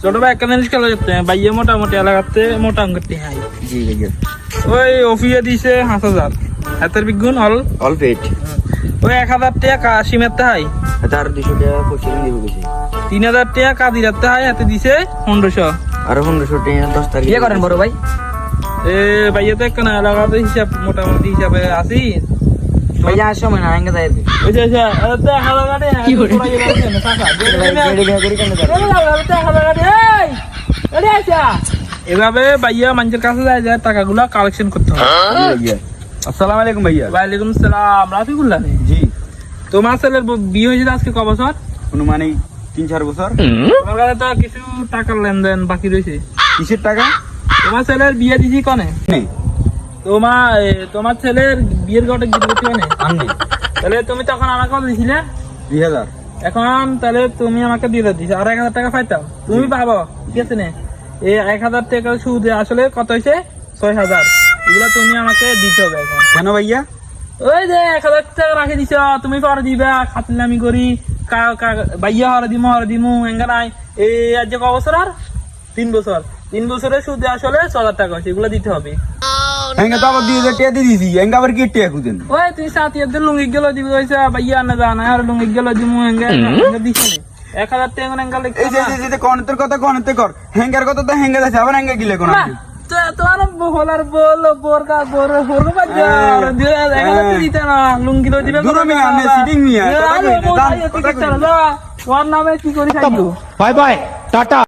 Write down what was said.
ছোট ভাই একটা জিনিস খেলা করতে ভাইয়া মোটামুটি এলাকাতে মোটা করতে হয়। জি ভাইয়া। ওই অফিসে দিছে 5,000 হাতের বিগুণ অল পেট। ওই 1,000 টাকা সিমেতে হয়, তার 200 টাকা পয়সা দিব গেছে। 3,000 টাকা কাজী রাখতে হয়, হাতে দিছে 1500। আর 1500 টাকা 10 তারিখ বিয়ে করেন বড় ভাই? এ ভাইয়া তো একটা এলাকাতে হিসাব মোটামুটি হিসাবে আছি। ভাইয়া আসো মানে আঙ্গে যাই দে। ওই যে 1,000 টাকা কি করে? পুরো ইয়ে লাগছে না, টাকা। ভাই গাড়ি বিয়ে করি কেন যাবে? 1,000 টাকা, এই, এদিকে আইসা। এভাবে ভাইয়া মানুষের কাছে যায় টাকাগুলা কালেকশন করতে হবে। জি ভাইয়া। আসসালামু আলাইকুম ভাইয়া। ওয়ালাইকুম সালাম, রাফিকুল্লাহ। জি। তোমার ছেলের বিয়ে হয়েছে আজকে ক বছর? অনুমানিক 3-4 বছর। তোমার কাছে তো কিছু টাকার লেনদেন বাকি রয়েছে। কিসের টাকা? তোমার ছেলের বিয়ে দিছি কনে? নেই। তোমার ছেলের বিয়ের ঘটে গিয়ে দিচ্ছি কনে? আননি। তাহলে তুমি তখন আমাকে কত দিছিলে? 2000। এখন তাহলে তুমি আমাকে দিয়ে দিচ্ছ, আর 1,000 টাকা পাইতাম। তুমি পাবো, ঠিক আছে না? এই 1,000 টাকা সুদে আসলে কত হয়েছে? 6,000। এগুলো তুমি আমাকে দিতে হবে এখন। কেন ভাইয়া? ওই যে 1,000 টাকা রাখে দিছ, তুমি পরে দিবা, খাতিলামি করি, ভাইয়া হরে দিমু এঙ্গা নাই। এই আজ যে ক বছর? আর 3 বছর। 3 বছরের সুদে আসলে 6,000 টাকা হয়েছে, এগুলো দিতে হবে। হেঙ্গা তো আবার 2000 টাকা দিয়ে দিছি। হেঙ্গা আবার কি টাকা খুঁজেন? ওই তুই সাথীদের লুঙ্গি গেল দিবি, হয়েছে ভাইয়া না জানা আর লুঙ্গি গেল দিমু এঙ্গা দিছ না। 1,000 টাকা এঙ্গা লিখতে এই যে কোনতের কথা কোনতে কর। হেঙ্গার কথা তো হেঙ্গা যাচ্ছে, আবার হেঙ্গা গিলে কোন? তোমার বহলার বোরকা বোর বাজার 1,000 দিতে না, লুঙ্গি তো দিবে। দূর মিয়া, আপনি সিটিং মিয়া, কথা কই না, দাম, কথা কই না। তোমার নামে কি করি খাইছো? Bye bye tata.